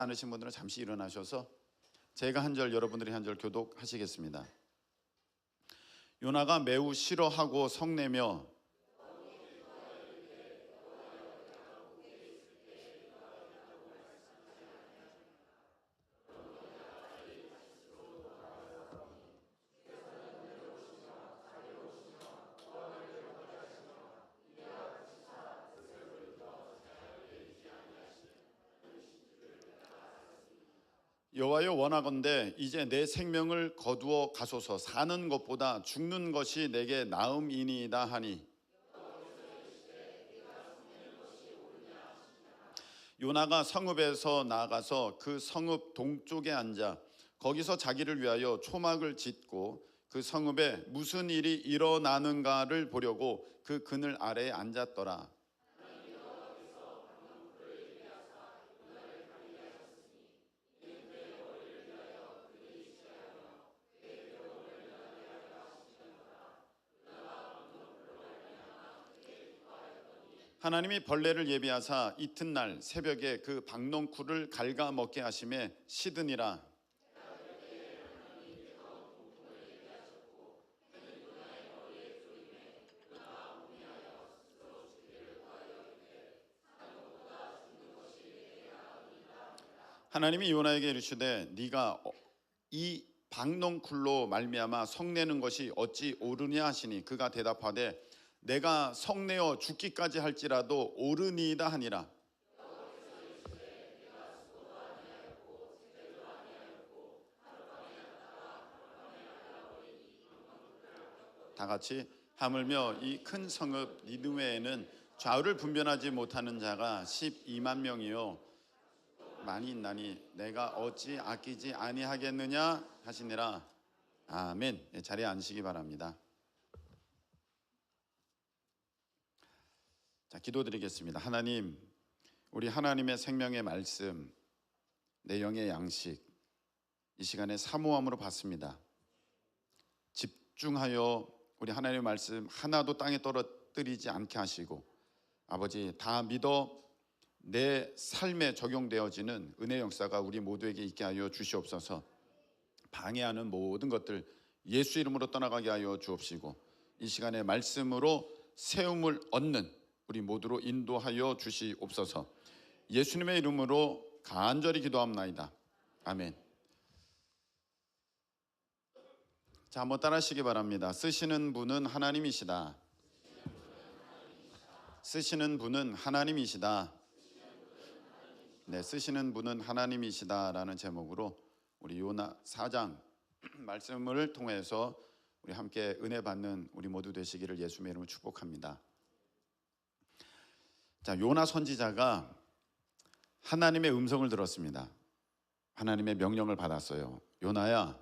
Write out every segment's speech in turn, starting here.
않으신 분들은 잠시 일어나셔서 제가 한 절, 여러분들이 한 절 교독하시겠습니다. 요나가 매우 싫어하고 성내며 여호와여, 원하건대 이제 내 생명을 거두어 가소서. 사는 것보다 죽는 것이 내게 나음이니이다 하니, 요나가 성읍에서 나아가서 그 성읍 동쪽에 앉아 거기서 자기를 위하여 초막을 짓고 그 성읍에 무슨 일이 일어나는가를 보려고 그 그늘 아래에 앉았더라. 하나님이 벌레를 예비하사 이튿날 새벽에 그 박농쿨을 갉아 먹게 하심에 시드니라. 하나님이 요나에게 이르시되 네가 이 박농쿨로 말미암아 성내는 것이 어찌 옳으냐 하시니, 그가 대답하되 내가 성내어 죽기까지 할지라도 옳으니이다 하니라. 다 같이 하물며 이 큰 성읍 니느웨에는 좌우를 분별하지 못하는 자가 12만 명이요 많이 있나니 내가 어찌 아끼지 아니하겠느냐 하시니라. 아멘. 자리에 앉으시기 바랍니다. 자, 기도드리겠습니다. 하나님, 우리 하나님의 생명의 말씀, 내 영의 양식, 이 시간에 사모함으로 받습니다. 집중하여 우리 하나님의 말씀 하나도 땅에 떨어뜨리지 않게 하시고, 아버지, 다 믿어 내 삶에 적용되어지는 은혜 역사가 우리 모두에게 있게 하여 주시옵소서. 방해하는 모든 것들 예수 이름으로 떠나가게 하여 주옵시고, 이 시간에 말씀으로 세움을 얻는 우리 모두로 인도하여 주시옵소서. 예수님의 이름으로 간절히 기도합나이다. 아멘. 자, 한번 따라하시기 바랍니다. 쓰시는 분은 하나님이시다. 쓰시는 분은 하나님이시다. 네, 쓰시는 분은 하나님이시다라는 제목으로 우리 요나 4장 말씀을 통해서 우리 함께 은혜 받는 우리 모두 되시기를 예수님의 이름으로 축복합니다. 자, 요나 선지자가 하나님의 음성을 들었습니다. 하나님의 명령을 받았어요. 요나야,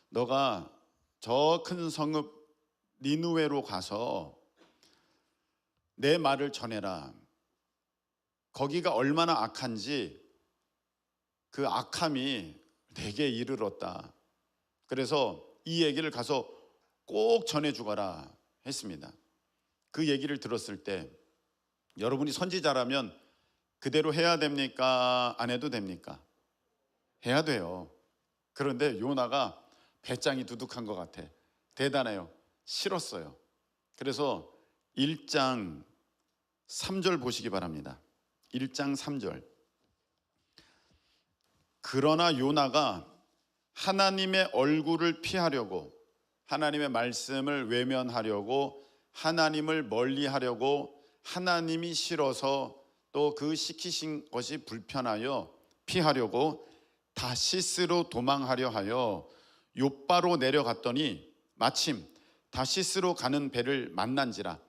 너가 저 큰 성읍 니느웨로 가서 내 말을 전해라. 거기가 얼마나 악한지 그 악함이 내게 이르렀다. 그래서 이 얘기를 가서 꼭 전해주거라 했습니다. 그 얘기를 들었을 때 여러분이 선지자라면 그대로 해야 됩니까? 안 해도 됩니까? 해야 돼요. 그런데 요나가 배짱이 두둑한 것 같아. 대단해요. 싫었어요. 그래서 1장 3절 보시기 바랍니다. 1장 3절. 그러나 요나가 하나님의 얼굴을 피하려고, 하나님의 말씀을 외면하려고, 하나님을 멀리하려고, 하나님이 싫어서 또 그 시키신 것이 불편하여 피하려고 다시스로 도망하려 하여 욥바로 내려갔더니 마침 다시스로 가는 배를 만난지라.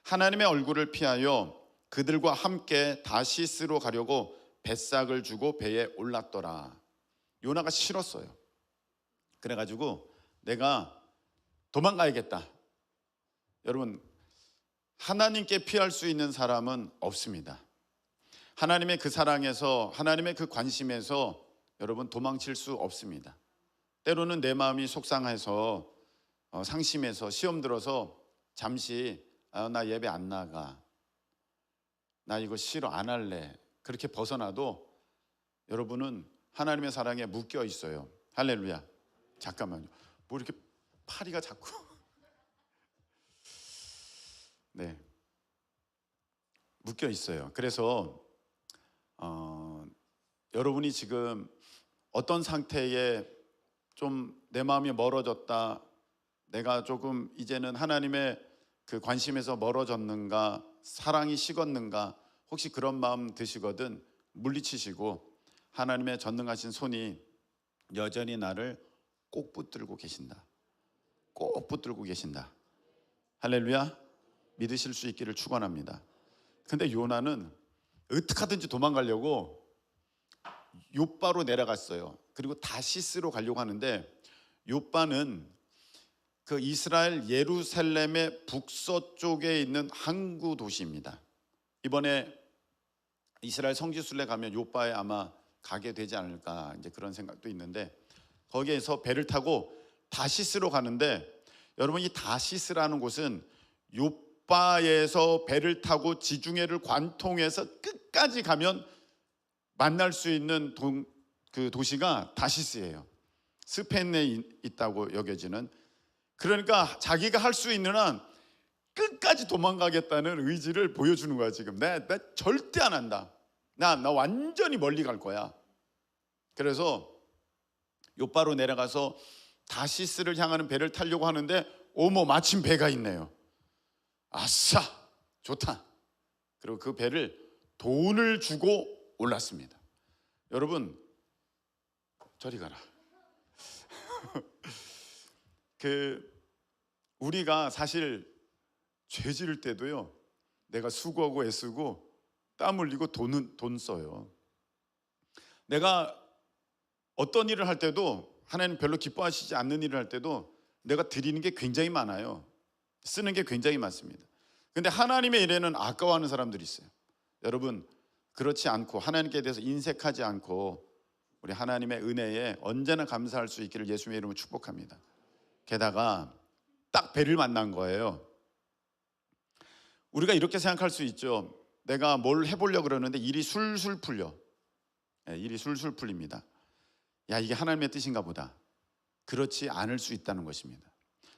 하나님의 얼굴을 피하여 그들과 함께 다시스로 가려고 뱃삭을 주고 배에 올랐더라. 요나가 싫었어요. 그래가지고 내가 도망가야겠다. 여러분, 하나님께 피할 수 있는 사람은 없습니다. 하나님의 그 사랑에서, 하나님의 그 관심에서 여러분 도망칠 수 없습니다. 때로는 내 마음이 속상해서 상심해서 시험 들어서 잠시 나 예배 안 나가, 나 이거 싫어 안 할래, 그렇게 벗어나도 여러분은 하나님의 사랑에 묶여 있어요. 할렐루야. 잠깐만요. 뭐 이렇게 파리가 자꾸 네, 묶여 있어요. 그래서 여러분이 지금 어떤 상태에 좀 내 마음이 멀어졌다, 내가 조금 이제는 하나님의 그 관심에서 멀어졌는가, 사랑이 식었는가, 혹시 그런 마음 드시거든 물리치시고 하나님의 전능하신 손이 여전히 나를 꼭 붙들고 계신다. 꼭 붙들고 계신다. 할렐루야. 믿으실 수 있기를 축원합니다. 근데 요나는 어떻게 하든지 도망가려고 욥바로 내려갔어요. 그리고 다시스로 가려고 하는데, 욥바는 그 이스라엘 예루살렘의 북서쪽에 있는 항구 도시입니다. 이번에 이스라엘 성지순례 가면 욥바에 아마 가게 되지 않을까, 이제 그런 생각도 있는데, 거기에서 배를 타고 다시스로 가는데, 여러분 이 다시스라는 곳은 욥바에서 배를 타고 지중해를 관통해서 끝까지 가면 만날 수 있는 그 도시가 다시스예요. 스페인에 있다고 여겨지는. 그러니까 자기가 할 수 있는 한 끝까지 도망가겠다는 의지를 보여주는 거야. 지금 나 절대 안 한다. 나 완전히 멀리 갈 거야. 그래서 욥바로 내려가서 다시스를 향하는 배를 타려고 하는데, 어머, 마침 배가 있네요. 아싸, 좋다. 그리고 그 배를 돈을 주고 올랐습니다. 여러분, 저리 가라. 우리가 사실 죄 지을 때도요, 내가 수고하고 애쓰고 땀 흘리고 돈 써요. 내가 어떤 일을 할 때도, 하나님 별로 기뻐하시지 않는 일을 할 때도 내가 드리는 게 굉장히 많아요. 쓰는 게 굉장히 많습니다. 근데 하나님의 일에는 아까워하는 사람들이 있어요. 여러분, 그렇지 않고 하나님께 대해서 인색하지 않고 우리 하나님의 은혜에 언제나 감사할 수 있기를 예수님의 이름으로 축복합니다. 게다가 딱 배를 만난 거예요. 우리가 이렇게 생각할 수 있죠. 내가 뭘 해보려고 그러는데 일이 술술 풀려. 일이 술술 풀립니다. 야, 이게 하나님의 뜻인가 보다. 그렇지 않을 수 있다는 것입니다.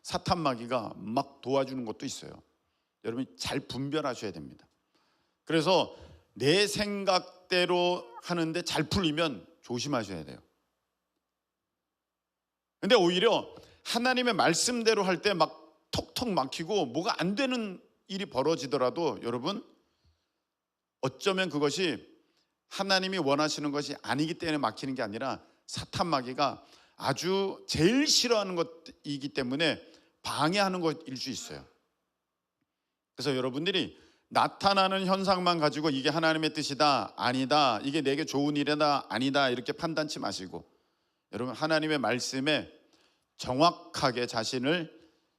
사탄 마귀가 막 도와주는 것도 있어요. 여러분이 잘 분별하셔야 됩니다. 그래서 내 생각대로 하는데 잘 풀리면 조심하셔야 돼요. 근데 오히려 하나님의 말씀대로 할 때 막 턱턱 막히고 뭐가 안 되는 일이 벌어지더라도, 여러분, 어쩌면 그것이 하나님이 원하시는 것이 아니기 때문에 막히는 게 아니라 사탄 마귀가 아주 제일 싫어하는 것이기 때문에 방해하는 것일 수 있어요. 그래서 여러분들이 나타나는 현상만 가지고 이게 하나님의 뜻이다, 아니다, 이게 내게 좋은 일이다, 아니다, 이렇게 판단치 마시고, 여러분 하나님의 말씀에 정확하게 자신을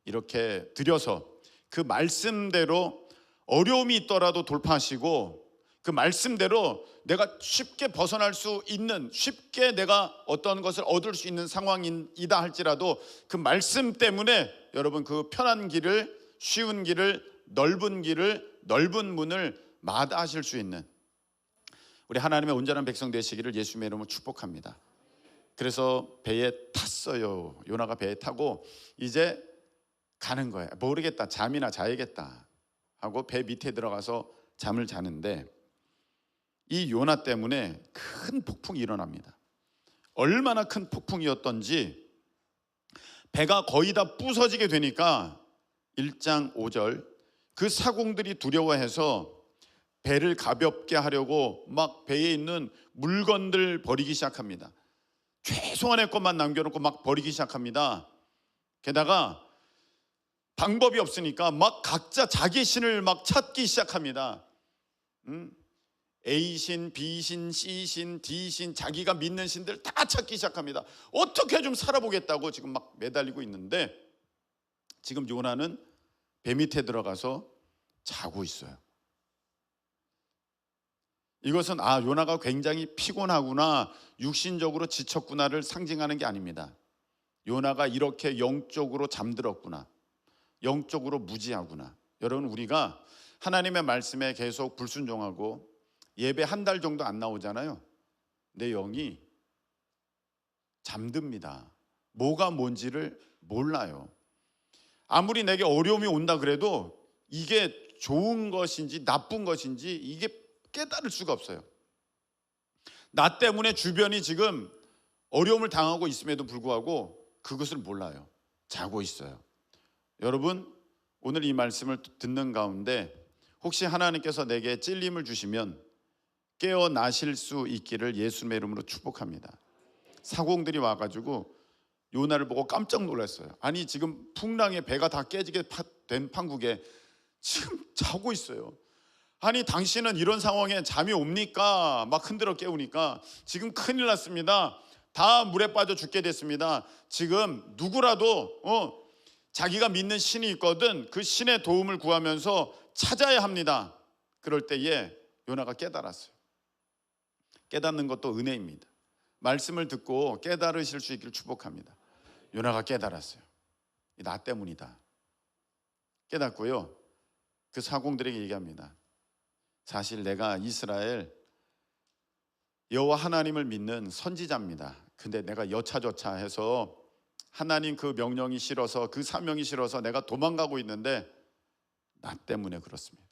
이렇게 들여서 그 말씀대로 어려움이 있더라도 돌파하시고, 그 말씀대로 내가 쉽게 벗어날 수 있는, 쉽게 내가 어떤 것을 얻을 수 있는 상황이다 할지라도 그 말씀 때문에 여러분 그 편한 길을, 쉬운 길을, 넓은 길을, 넓은 문을 마다하실 수 있는 우리 하나님의 온전한 백성 되시기를 예수님의 이름으로 축복합니다. 그래서 배에 탔어요. 요나가 배에 타고 이제 가는 거예요. 모르겠다, 잠이나 자야겠다 하고 배 밑에 들어가서 잠을 자는데, 이 요나 때문에 큰 폭풍이 일어납니다. 얼마나 큰 폭풍이었던지 배가 거의 다 부서지게 되니까 1장 5절, 그 사공들이 두려워해서 배를 가볍게 하려고 막 배에 있는 물건들 버리기 시작합니다. 최소한의 것만 남겨놓고 막 버리기 시작합니다. 게다가 방법이 없으니까 막 각자 자기 신을 막 찾기 시작합니다. A신, B신, C신, D신, 자기가 믿는 신들 다 찾기 시작합니다. 어떻게 좀 살아보겠다고 지금 막 매달리고 있는데, 지금 요나는 배 밑에 들어가서 자고 있어요. 이것은 요나가 굉장히 피곤하구나, 육신적으로 지쳤구나를 상징하는 게 아닙니다. 요나가 이렇게 영적으로 잠들었구나, 영적으로 무지하구나. 여러분, 우리가 하나님의 말씀에 계속 불순종하고 예배 한 달 정도 안 나오잖아요. 내 영이 잠듭니다. 뭐가 뭔지를 몰라요. 아무리 내게 어려움이 온다 그래도 이게 좋은 것인지 나쁜 것인지 이게 깨달을 수가 없어요. 나 때문에 주변이 지금 어려움을 당하고 있음에도 불구하고 그것을 몰라요. 자고 있어요. 여러분, 오늘 이 말씀을 듣는 가운데 혹시 하나님께서 내게 찔림을 주시면 깨어나실 수 있기를 예수님의 이름으로 축복합니다. 사공들이 와가지고 요나를 보고 깜짝 놀랐어요. 아니, 지금 풍랑에 배가 다 깨지게 된 판국에 지금 자고 있어요. 아니, 당신은 이런 상황에 잠이 옵니까? 막 흔들어 깨우니까 지금 큰일 났습니다. 다 물에 빠져 죽게 됐습니다. 지금 누구라도 자기가 믿는 신이 있거든 그 신의 도움을 구하면서 찾아야 합니다. 그럴 때에 요나가 깨달았어요. 깨닫는 것도 은혜입니다. 말씀을 듣고 깨달으실 수 있기를 축복합니다. 요나가 깨달았어요. 나 때문이다. 깨닫고요, 그 사공들에게 얘기합니다. 사실 내가 이스라엘 여호와 하나님을 믿는 선지자입니다. 근데 내가 여차저차 해서 하나님 그 명령이 싫어서 그 사명이 싫어서 내가 도망가고 있는데 나 때문에 그렇습니다.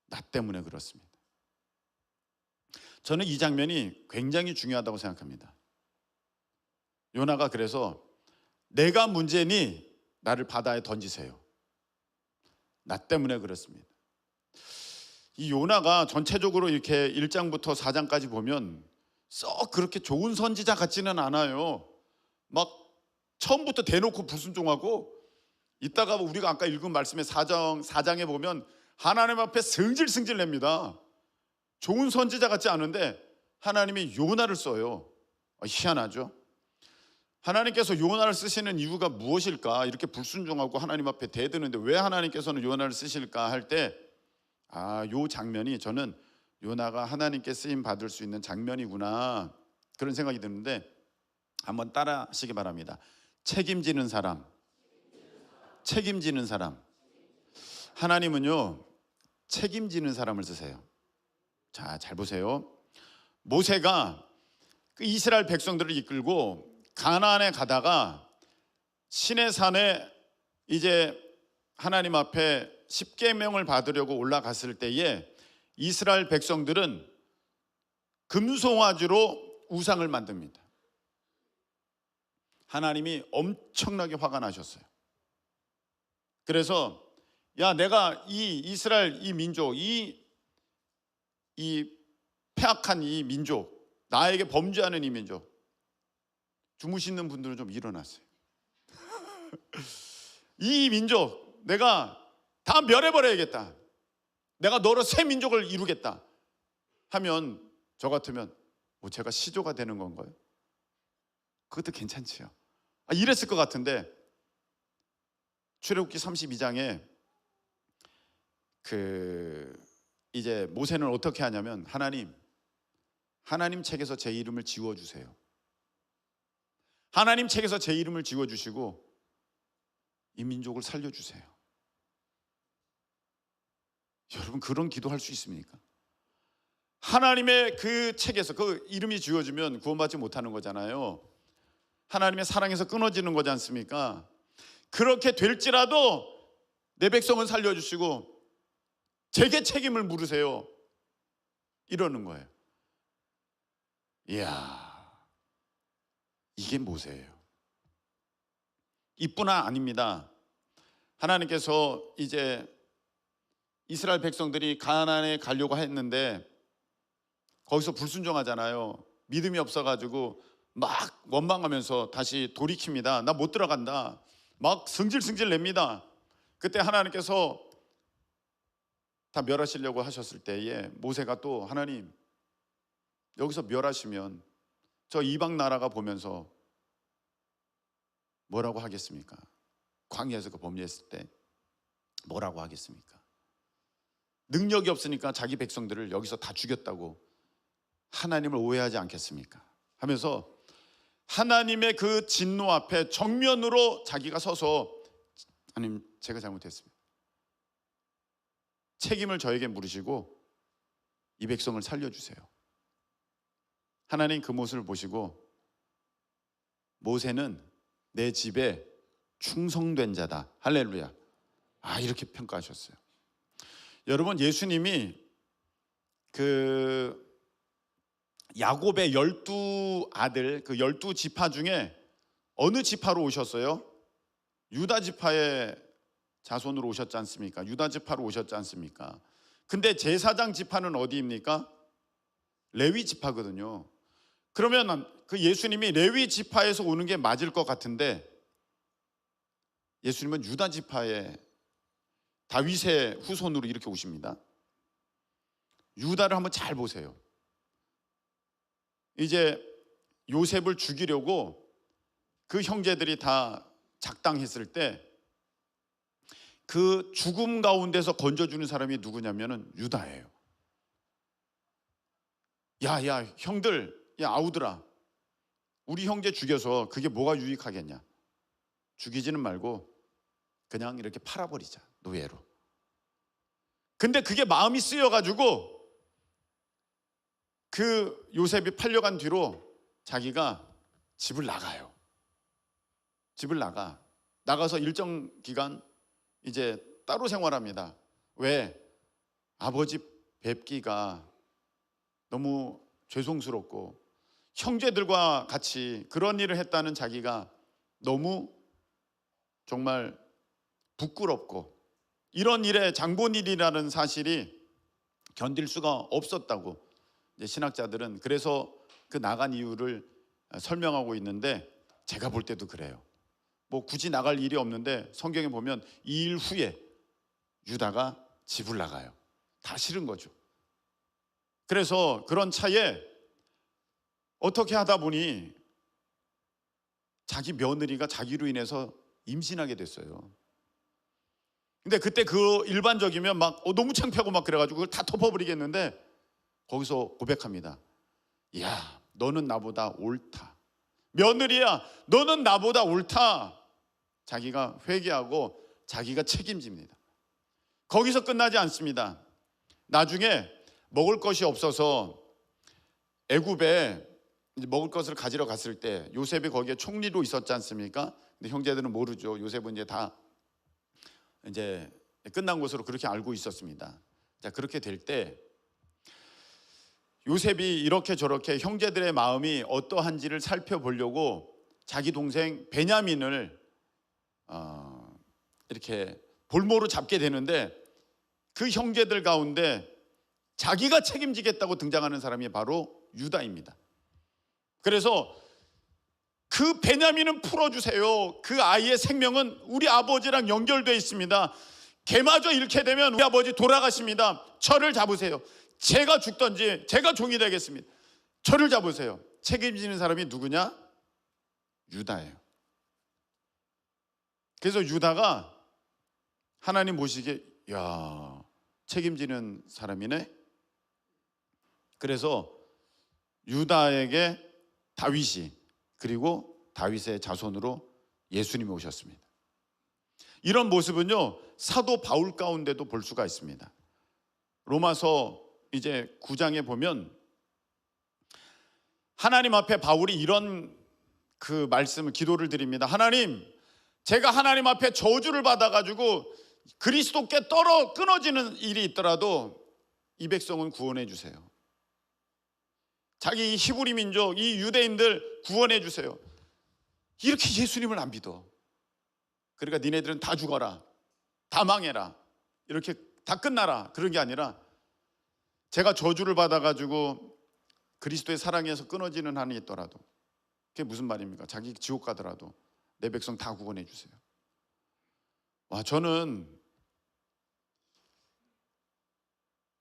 나 때문에 그렇습니다. 저는 이 장면이 굉장히 중요하다고 생각합니다. 요나가 그래서 내가 문제니 나를 바다에 던지세요. 나 때문에 그렇습니다. 이 요나가 전체적으로 이렇게 1장부터 4장까지 보면 썩 그렇게 좋은 선지자 같지는 않아요. 막 처음부터 대놓고 불순종하고, 이따가 우리가 아까 읽은 말씀의 4장에 보면 하나님 앞에 승질승질 냅니다. 좋은 선지자 같지 않은데 하나님이 요나를 써요. 희한하죠? 하나님께서 요나를 쓰시는 이유가 무엇일까? 이렇게 불순종하고 하나님 앞에 대드는데 왜 하나님께서는 요나를 쓰실까 할 때, 요 장면이 저는 요나가 하나님께 쓰임 받을 수 있는 장면이구나, 그런 생각이 드는데 한번 따라 하시기 바랍니다. 책임지는 사람. 책임지는 사람. 하나님은요, 책임지는 사람을 쓰세요. 자, 잘 보세요. 모세가 그 이스라엘 백성들을 이끌고 가나안에 가다가 시내산에 이제 하나님 앞에 십계명을 받으려고 올라갔을 때에 이스라엘 백성들은 금송아지로 우상을 만듭니다. 하나님이 엄청나게 화가 나셨어요. 그래서 야, 내가 이 이스라엘 이 민족, 이 폐악한 이 민족, 나에게 범죄하는 이 민족, 주무시는 분들은 좀 일어났어요. 이 민족 내가 다 멸해버려야겠다. 내가 너로 새 민족을 이루겠다 하면 저 같으면 제가 시조가 되는 건가요? 그것도 괜찮지요. 이랬을 것 같은데 출애굽기 32장에 이제 모세는 어떻게 하냐면 하나님 책에서 제 이름을 지워주세요. 하나님 책에서 제 이름을 지워주시고 이 민족을 살려주세요. 여러분, 그런 기도할 수 있습니까? 하나님의 그 책에서 그 이름이 지워지면 구원받지 못하는 거잖아요. 하나님의 사랑에서 끊어지는 거지 않습니까? 그렇게 될지라도 내 백성은 살려주시고 제게 책임을 물으세요, 이러는 거예요. 이야, 이게 모세예요. 이뿐 아닙니다. 하나님께서 이제 이스라엘 백성들이 가나안에 가려고 했는데 거기서 불순종하잖아요. 믿음이 없어가지고 막 원망하면서 다시 돌이킵니다. 나 못 들어간다. 막 승질승질 냅니다. 그때 하나님께서 다 멸하시려고 하셨을 때에 모세가 또 하나님, 여기서 멸하시면 저 이방 나라가 보면서 뭐라고 하겠습니까? 광야에서 그 범죄했을 때 뭐라고 하겠습니까? 능력이 없으니까 자기 백성들을 여기서 다 죽였다고 하나님을 오해하지 않겠습니까? 하면서 하나님의 그 진노 앞에 정면으로 자기가 서서 하나님, 제가 잘못했습니다. 책임을 저에게 물으시고 이 백성을 살려주세요. 하나님 그 모습을 보시고 모세는 내 집에 충성된 자다. 할렐루야. 이렇게 평가하셨어요. 여러분, 예수님이 그 야곱의 12아들, 그 12지파 중에 어느 지파로 오셨어요? 유다 지파의 자손으로 오셨지 않습니까? 유다 지파로 오셨지 않습니까? 근데 제사장 지파는 어디입니까? 레위 지파거든요. 그러면 그 예수님이 레위 지파에서 오는 게 맞을 것 같은데 예수님은 유다 지파의 다윗의 후손으로 이렇게 오십니다. 유다를 한번 잘 보세요. 이제 요셉을 죽이려고 그 형제들이 다 작당했을 때 그 죽음 가운데서 건져주는 사람이 누구냐면은 유다예요. 야 형들, 야 아우들아, 우리 형제 죽여서 그게 뭐가 유익하겠냐? 죽이지는 말고 그냥 이렇게 팔아버리자, 노예로. 근데 그게 마음이 쓰여가지고 그 요셉이 팔려간 뒤로 자기가 집을 나가요. 집을 나가서 일정 기간 이제 따로 생활합니다. 왜? 아버지 뵙기가 너무 죄송스럽고 형제들과 같이 그런 일을 했다는 자기가 너무 정말 부끄럽고 이런 일에 장본일이라는 사실이 견딜 수가 없었다고 이제 신학자들은 그래서 그 나간 이유를 설명하고 있는데 제가 볼 때도 그래요. 뭐 굳이 나갈 일이 없는데 성경에 보면 2일 후에 유다가 집을 나가요. 다 싫은 거죠. 그래서 그런 차에 어떻게 하다 보니 자기 며느리가 자기로 인해서 임신하게 됐어요. 근데 그때 그 일반적이면 막 너무 창피하고 막 그래가지고 그걸 다 덮어버리겠는데 거기서 고백합니다. 야, 너는 나보다 옳다. 며느리야, 너는 나보다 옳다. 자기가 회개하고 자기가 책임집니다. 거기서 끝나지 않습니다. 나중에 먹을 것이 없어서 애굽에 먹을 것을 가지러 갔을 때 요셉이 거기에 총리로 있었지 않습니까? 근데 형제들은 모르죠. 요셉은 이제 다 이제 끝난 것으로 그렇게 알고 있었습니다. 자, 그렇게 될 때 요셉이 이렇게 저렇게 형제들의 마음이 어떠한지를 살펴보려고 자기 동생 베냐민을 이렇게 볼모로 잡게 되는데 그 형제들 가운데 자기가 책임지겠다고 등장하는 사람이 바로 유다입니다. 그래서 그 베냐민은 풀어주세요. 그 아이의 생명은 우리 아버지랑 연결되어 있습니다. 걔마저 잃게 되면 우리 아버지 돌아가십니다. 저를 잡으세요. 제가 죽든지 제가 종이 되겠습니다. 저를 잡으세요. 책임지는 사람이 누구냐? 유다예요. 그래서 유다가 하나님 보시기에 야, 책임지는 사람이네. 그래서 유다에게 다윗이 그리고 다윗의 자손으로 예수님이 오셨습니다. 이런 모습은요 사도 바울 가운데도 볼 수가 있습니다. 로마서 이제 9장에 보면 하나님 앞에 바울이 이런 그 말씀을 기도를 드립니다. 하나님, 제가 하나님 앞에 저주를 받아가지고 그리스도께 끊어지는 일이 있더라도 이 백성은 구원해 주세요. 자기 히브리 민족, 이 유대인들 구원해 주세요. 이렇게 예수님을 안 믿어. 그러니까 니네들은 다 죽어라, 다 망해라, 이렇게 다 끝나라, 그런 게 아니라 제가 저주를 받아가지고 그리스도의 사랑에서 끊어지는 한이 있더라도, 그게 무슨 말입니까? 자기 지옥 가더라도 내 백성 다 구원해 주세요. 와, 저는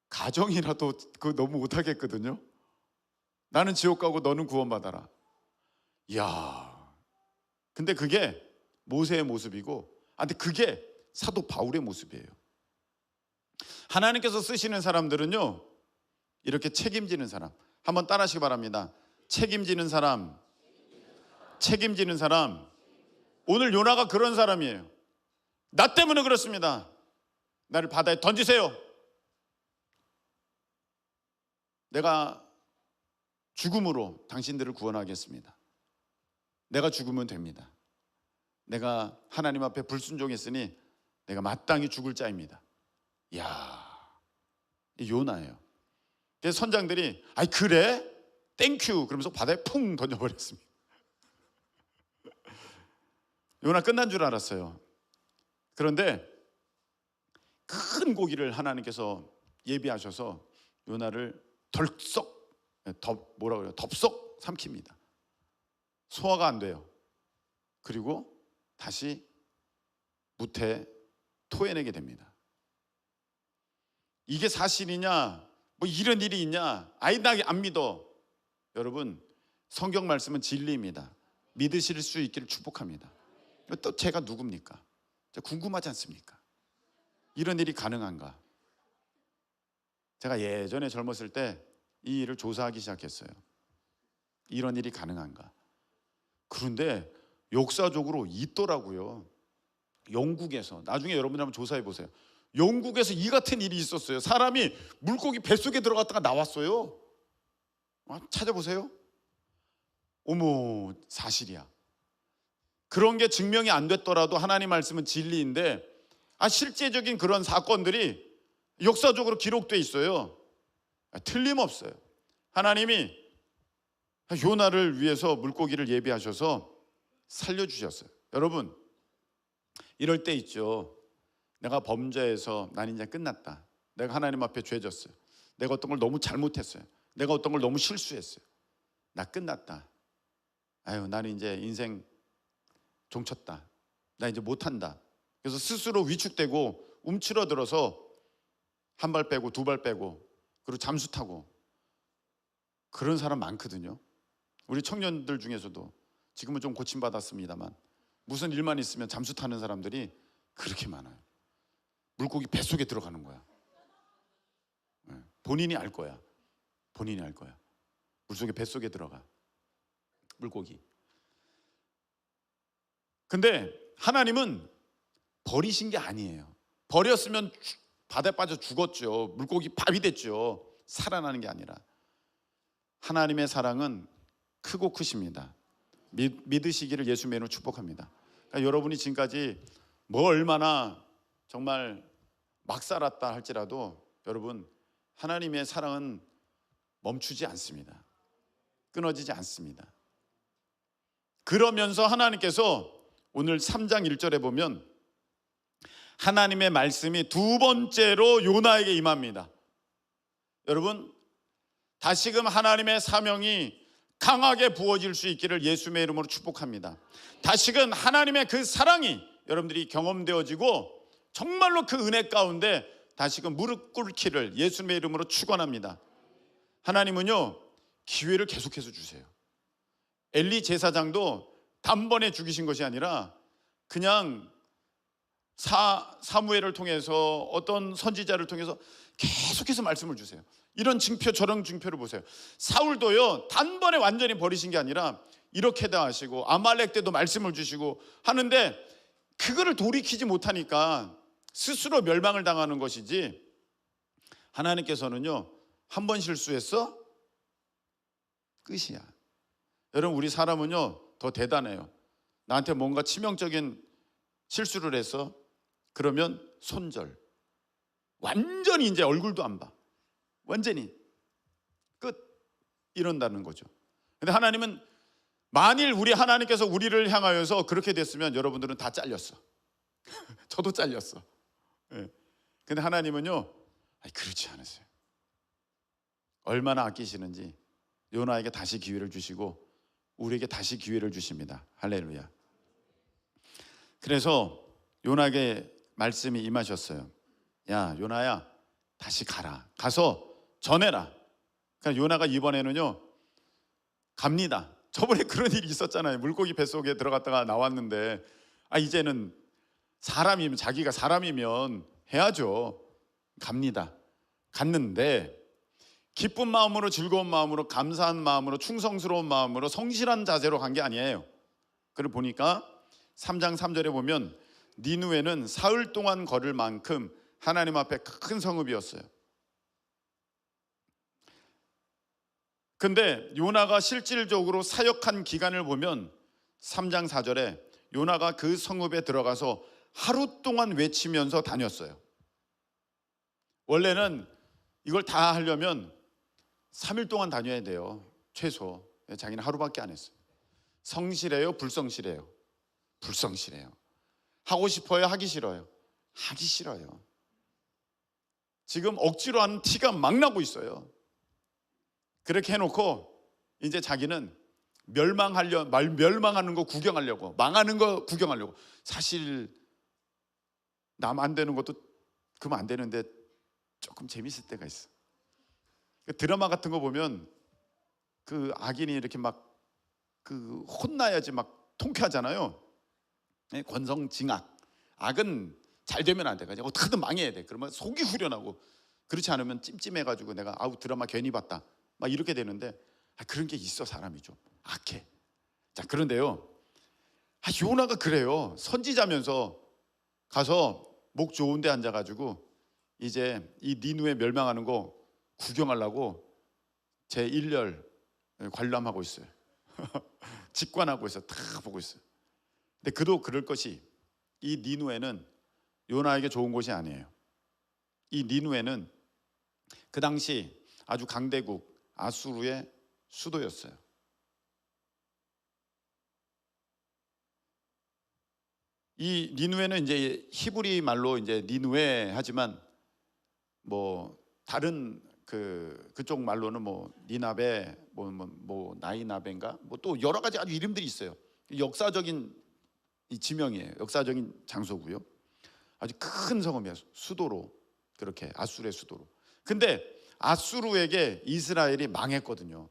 가정이라도 그거 너무 못하겠거든요. 나는 지옥 가고 너는 구원받아라. 이야, 근데 그게 모세의 모습이고, 근데 그게 사도 바울의 모습이에요. 하나님께서 쓰시는 사람들은요 이렇게 책임지는 사람. 한번 따라하시기 바랍니다. 책임지는 사람. 책임지는 사람. 오늘 요나가 그런 사람이에요. 나 때문에 그렇습니다. 나를 바다에 던지세요. 내가 죽음으로 당신들을 구원하겠습니다. 내가 죽으면 됩니다. 내가 하나님 앞에 불순종했으니 내가 마땅히 죽을 자입니다. 이야, 요나예요. 그래서 선장들이 아이 그래? 땡큐 그러면서 바다에 풍 던져버렸습니다. 요나 끝난 줄 알았어요. 그런데 큰 고기를 하나님께서 예비하셔서 요나를 덥석 삼킵니다. 소화가 안 돼요. 그리고 다시 무태 토해내게 됩니다. 이게 사실이냐? 뭐 이런 일이 있냐? 아이 나 안 믿어. 여러분 성경 말씀은 진리입니다. 믿으실 수 있기를 축복합니다. 또 제가 누굽니까? 궁금하지 않습니까? 이런 일이 가능한가? 제가 예전에 젊었을 때 이 일을 조사하기 시작했어요. 이런 일이 가능한가? 그런데 역사적으로 있더라고요. 영국에서. 나중에 여러분들 한번 조사해 보세요. 영국에서 이 같은 일이 있었어요. 사람이 물고기 뱃속에 들어갔다가 나왔어요. 찾아보세요. 어머, 사실이야. 그런 게 증명이 안 됐더라도 하나님 말씀은 진리인데 실제적인 그런 사건들이 역사적으로 기록돼 있어요. 틀림없어요. 하나님이 요나를 위해서 물고기를 예비하셔서 살려주셨어요. 여러분 이럴 때 있죠. 내가 범죄해서 난 이제 끝났다. 내가 하나님 앞에 죄졌어요. 내가 어떤 걸 너무 잘못했어요. 내가 어떤 걸 너무 실수했어요. 나 끝났다. 아유 나는 이제 인생 종쳤다. 나 이제 못한다. 그래서 스스로 위축되고 움츠러들어서 한 발 빼고 두 발 빼고 그리고 잠수 타고 그런 사람 많거든요. 우리 청년들 중에서도 지금은 좀 고침받았습니다만 무슨 일만 있으면 잠수 타는 사람들이 그렇게 많아요. 물고기 뱃속에 들어가는 거야. 본인이 알 거야. 본인이 알 거야. 물속에 뱃속에 들어가. 물고기. 근데 하나님은 버리신 게 아니에요. 버렸으면 바다에 빠져 죽었죠. 물고기 밥이 됐죠. 살아나는 게 아니라 하나님의 사랑은 크고 크십니다. 믿으시기를 예수님의 이름으로 축복합니다. 그러니까 여러분이 지금까지 뭐 얼마나 정말 막 살았다 할지라도 여러분 하나님의 사랑은 멈추지 않습니다. 끊어지지 않습니다. 그러면서 하나님께서 오늘 3장 1절에 보면 하나님의 말씀이 두 번째로 요나에게 임합니다. 여러분 다시금 하나님의 사명이 강하게 부어질 수 있기를 예수님의 이름으로 축복합니다. 다시금 하나님의 그 사랑이 여러분들이 경험되어지고 정말로 그 은혜 가운데 다시금 무릎 꿇기를 예수님의 이름으로 축원합니다. 하나님은요 기회를 계속해서 주세요. 엘리 제사장도 단번에 죽이신 것이 아니라 그냥 사무엘을 통해서 어떤 선지자를 통해서 계속해서 말씀을 주세요. 이런 징표 저런 징표를 보세요. 사울도요 단번에 완전히 버리신 게 아니라 이렇게도 하시고 아말렉 때도 말씀을 주시고 하는데 그거를 돌이키지 못하니까 스스로 멸망을 당하는 것이지 하나님께서는요 한 번 실수했어? 끝이야. 여러분 우리 사람은요 더 대단해요. 나한테 뭔가 치명적인 실수를 해서 그러면 손절. 완전히 이제 얼굴도 안 봐. 완전히 끝. 이런다는 거죠. 근데 하나님은 만일 우리 하나님께서 우리를 향하여서 그렇게 됐으면 여러분들은 다 잘렸어. 저도 잘렸어. 네. 근데 하나님은요 그렇지 않으세요. 얼마나 아끼시는지 요나에게 다시 기회를 주시고 우리에게 다시 기회를 주십니다. 할렐루야. 그래서 요나에게 말씀이 임하셨어요. 야 요나야 다시 가라. 가서 전해라. 그러니까 요나가 이번에는요 갑니다. 저번에 그런 일이 있었잖아요. 물고기 뱃속에 들어갔다가 나왔는데 이제는 사람이면 자기가 사람이면 해야죠. 갑니다. 갔는데 기쁜 마음으로 즐거운 마음으로 감사한 마음으로 충성스러운 마음으로 성실한 자세로 간 게 아니에요. 그걸 보니까 3장 3절에 보면 니누에는 사흘 동안 걸을 만큼 하나님 앞에 큰 성읍이었어요. 근데 요나가 실질적으로 사역한 기간을 보면 3장 4절에 요나가 그 성읍에 들어가서 하루 동안 외치면서 다녔어요. 원래는 이걸 다 하려면 3일 동안 다녀야 돼요, 최소. 자기는 하루밖에 안 했어요. 성실해요, 불성실해요? 불성실해요. 하고 싶어요, 하기 싫어요? 하기 싫어요. 지금 억지로 하는 티가 막 나고 있어요. 그렇게 해놓고 이제 자기는 멸망하는 거 구경하려고, 망하는 거 구경하려고. 사실 남 안 되는 것도 그러면 안 되는데 조금 재밌을 때가 있어. 드라마 같은 거 보면 그 악인이 이렇게 막 그 혼나야지 막 통쾌하잖아요. 권성징악. 악은 잘 되면 안 돼. 그냥 어떻게든 망해야 돼. 그러면 속이 후련하고, 그렇지 않으면 찜찜해가지고 내가 아우 드라마 괜히 봤다 막 이렇게 되는데, 그런 게 있어. 사람이 좀 악해. 자, 그런데요, 요나가 그래요. 선지자면서 가서 목 좋은 데 앉아가지고 이제 이 니누에 멸망하는 거 구경하려고 제1열 관람하고 있어요. 직관하고 있어요. 다 보고 있어요. 근데 그도 그럴 것이, 이 니누에는 요나에게 좋은 곳이 아니에요. 이 니누에는 그 당시 아주 강대국 아수르의 수도였어요. 이 니누에는 이제 히브리 말로 이제 니누에 하지만 뭐 다른 그쪽 말로는 뭐 니나베, 뭐 나이나베인가, 뭐 또 여러 가지 아주 이름들이 있어요. 역사적인 이 지명이에요. 역사적인 장소고요. 아주 큰 성읍이에요. 수도로, 그렇게 아수르의 수도로. 근데 아수르에게 이스라엘이 망했거든요.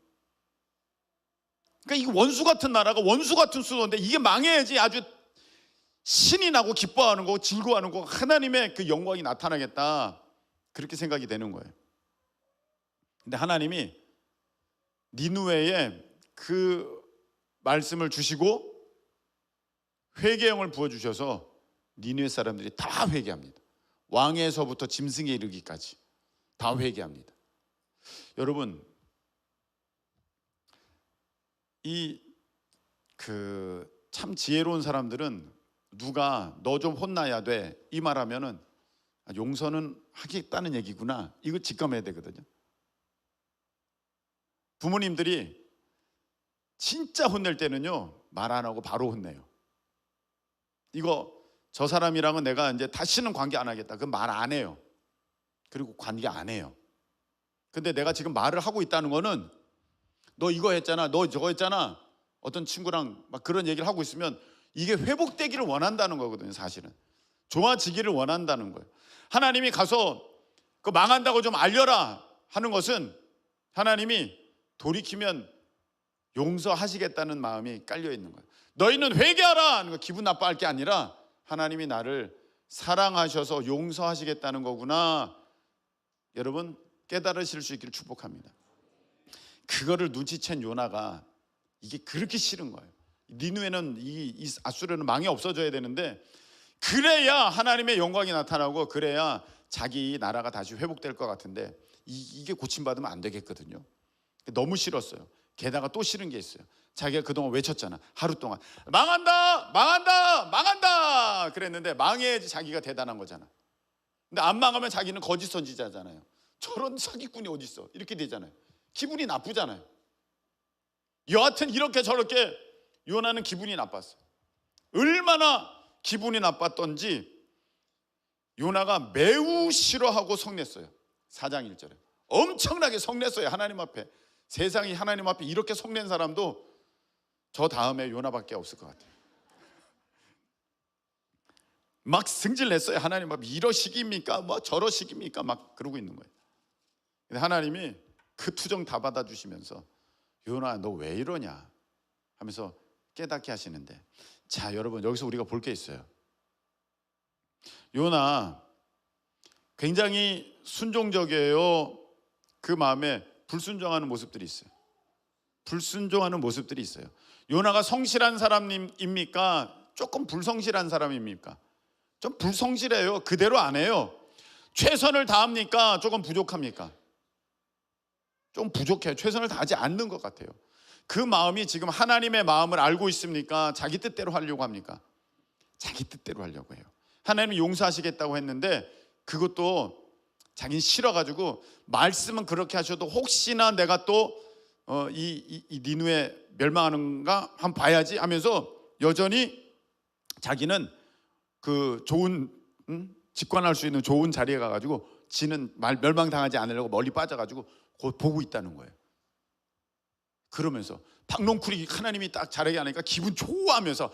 그러니까 이게 원수 같은 나라가 원수 같은 수도인데 이게 망해야지 아주 신이 나고 기뻐하는 거고 즐거워하는 거고 하나님의 그 영광이 나타나겠다, 그렇게 생각이 되는 거예요. 근데 하나님이 니누웨에 그 말씀을 주시고 회개형을 부어주셔서 니누웨 사람들이 다 회개합니다. 왕에서부터 짐승에 이르기까지 다 회개합니다. 여러분, 이 참 지혜로운 사람들은 누가 너 좀 혼나야 돼 이 말하면은 용서는 하겠다는 얘기구나, 이거 직감해야 되거든요. 부모님들이 진짜 혼낼 때는요, 말 안 하고 바로 혼내요. 이거 저 사람이랑은 내가 이제 다시는 관계 안 하겠다, 그 말 안 해요. 그리고 관계 안 해요. 근데 내가 지금 말을 하고 있다는 거는 너 이거 했잖아, 너 저거 했잖아, 어떤 친구랑 막 그런 얘기를 하고 있으면 이게 회복되기를 원한다는 거거든요. 사실은 좋아지기를 원한다는 거예요. 하나님이 가서 그 망한다고 좀 알려라 하는 것은 하나님이 돌이키면 용서하시겠다는 마음이 깔려 있는 거예요. 너희는 회개하라 하는 거, 기분 나빠할 게 아니라 하나님이 나를 사랑하셔서 용서하시겠다는 거구나, 여러분 깨달으실 수 있기를 축복합니다. 그거를 눈치챈 요나가 이게 그렇게 싫은 거예요. 니누에는 이 아수르는 망해 없어져야 되는데, 그래야 하나님의 영광이 나타나고 그래야 자기 나라가 다시 회복될 것 같은데 이게 고침받으면 안 되겠거든요. 너무 싫었어요. 게다가 또 싫은 게 있어요. 자기가 그동안 외쳤잖아. 하루 동안 망한다 망한다 망한다 그랬는데 망해야지 자기가 대단한 거잖아. 근데 안 망하면 자기는 거짓 선지자잖아요. 저런 사기꾼이 어디 있어, 이렇게 되잖아요. 기분이 나쁘잖아요. 여하튼 이렇게 저렇게 요나는 기분이 나빴어. 얼마나 기분이 나빴던지 요나가 매우 싫어하고 성냈어요. 4장 1절에 엄청나게 성냈어요. 하나님 앞에. 세상이 하나님 앞에 이렇게 성낸 사람도 저 다음에 요나밖에 없을 것 같아요. 막 승질냈어요. 하나님 앞에 이러시기입니까? 뭐 저러시기입니까? 막 그러고 있는 거예요. 근데 하나님이 그 투정 다 받아주시면서 요나 너 왜 이러냐 하면서 깨닫게 하시는데, 자 여러분, 여기서 우리가 볼 게 있어요. 요나 굉장히 순종적이에요. 그 마음에 불순종하는 모습들이 있어요. 불순종하는 모습들이 있어요. 요나가 성실한 사람입니까? 조금 불성실한 사람입니까? 좀 불성실해요. 그대로 안 해요. 최선을 다합니까? 조금 부족합니까? 좀 부족해요. 최선을 다하지 않는 것 같아요. 그 마음이 지금 하나님의 마음을 알고 있습니까? 자기 뜻대로 하려고 합니까? 자기 뜻대로 하려고 해요. 하나님이 용서하시겠다고 했는데 그것도 자기는 싫어가지고 말씀은 그렇게 하셔도 혹시나 내가 또 이 니누에 멸망하는가 한번 봐야지 하면서 여전히 자기는 그 좋은 직관할 수 있는 좋은 자리에 가가지고 지는 멸망당하지 않으려고 멀리 빠져가지고 곧 보고 있다는 거예요. 그러면서 박농쿨이 하나님이 딱 잘하게 하니까 기분 좋아하면서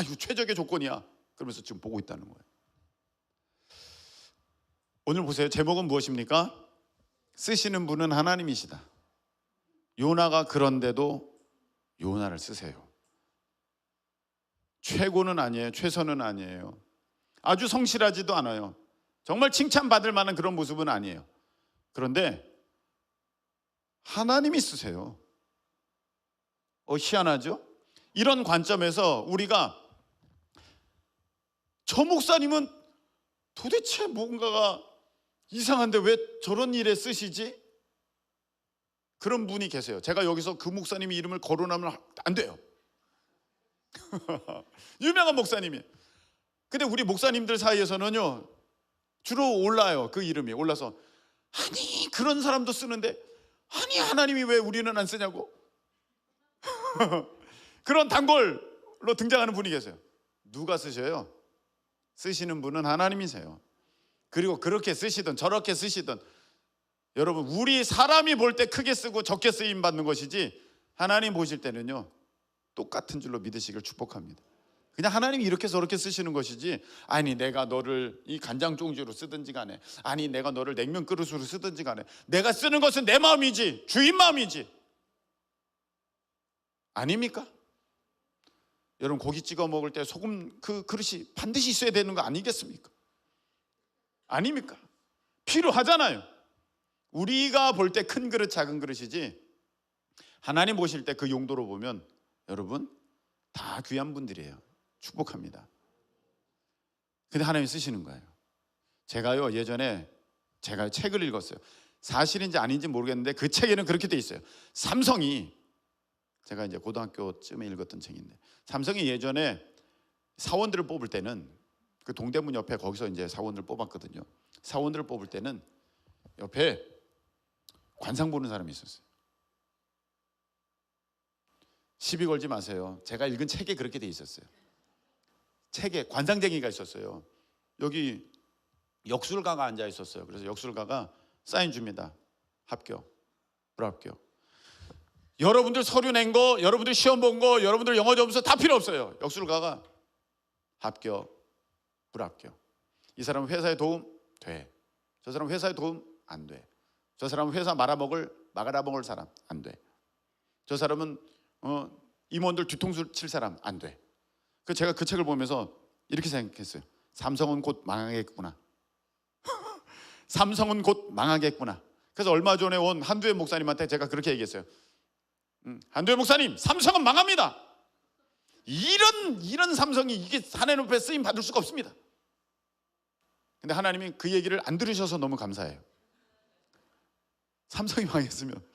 이거 최적의 조건이야 그러면서 지금 보고 있다는 거예요. 오늘 보세요. 제목은 무엇입니까? 쓰시는 분은 하나님이시다. 요나가 그런데도 요나를 쓰세요. 최고는 아니에요. 최선은 아니에요. 아주 성실하지도 않아요. 정말 칭찬받을 만한 그런 모습은 아니에요. 그런데 하나님이 쓰세요. 희한하죠? 이런 관점에서 우리가 저 목사님은 도대체 뭔가가 이상한데 왜 저런 일에 쓰시지? 그런 분이 계세요. 제가 여기서 그 목사님 이름을 거론하면 안 돼요. 유명한 목사님이. 근데 우리 목사님들 사이에서는요 주로 올라요. 그 이름이 올라서 아니 그런 사람도 쓰는데 아니 하나님이 왜 우리는 안 쓰냐고. 그런 단골로 등장하는 분이 계세요. 누가 쓰셔요? 쓰시는 분은 하나님이세요. 그리고 그렇게 쓰시든 저렇게 쓰시든 여러분 우리 사람이 볼 때 크게 쓰고 적게 쓰임 받는 것이지 하나님 보실 때는요 똑같은 줄로 믿으시길 축복합니다. 그냥 하나님이 이렇게 저렇게 쓰시는 것이지 아니 내가 너를 이 간장 종지로 쓰든지 간에 아니 내가 너를 냉면 그릇으로 쓰든지 간에 내가 쓰는 것은 내 마음이지 주인 마음이지 아닙니까? 여러분 고기 찍어 먹을 때 소금 그 그릇이 반드시 있어야 되는 거 아니겠습니까? 아닙니까? 필요하잖아요. 우리가 볼 때 큰 그릇 작은 그릇이지 하나님 보실 때 그 용도로 보면 여러분 다 귀한 분들이에요. 축복합니다. 근데 하나님이 쓰시는 거예요. 제가요 예전에 제가 책을 읽었어요. 사실인지 아닌지 모르겠는데 그 책에는 그렇게 돼 있어요. 삼성이 제가 이제 고등학교쯤에 읽었던 책인데 삼성이 예전에 사원들을 뽑을 때는 그 동대문 옆에 거기서 이제 사원을 뽑았거든요. 사원들을 뽑을 때는 옆에 관상 보는 사람이 있었어요. 시비 걸지 마세요. 제가 읽은 책에 그렇게 돼 있었어요. 책에 관상쟁이가 있었어요. 여기 역술가가 앉아 있었어요. 그래서 역술가가 사인 줍니다. 합격, 불합격. 여러분들 서류 낸 거, 여러분들 시험 본 거, 여러분들 영어 점수 다 필요 없어요. 역술가가 합격, 불합격. 이 사람은 회사에 도움 돼. 저 사람은 회사에 도움 안 돼. 저 사람은 회사 말아먹을 사람 안 돼. 저 사람은 임원들 뒤통수 칠 사람 안 돼. 그 제가 그 책을 보면서 이렇게 생각했어요. 삼성은 곧 망하겠구나. 삼성은 곧 망하겠구나. 그래서 얼마 전에 온 한두혜 목사님한테 제가 그렇게 얘기했어요. 한두혜 목사님, 삼성은 망합니다. 이런 삼성이 이게 하나님 앞에 쓰임 받을 수가 없습니다. 근데 하나님이 그 얘기를 안 들으셔서 너무 감사해요. 삼성이 망했으면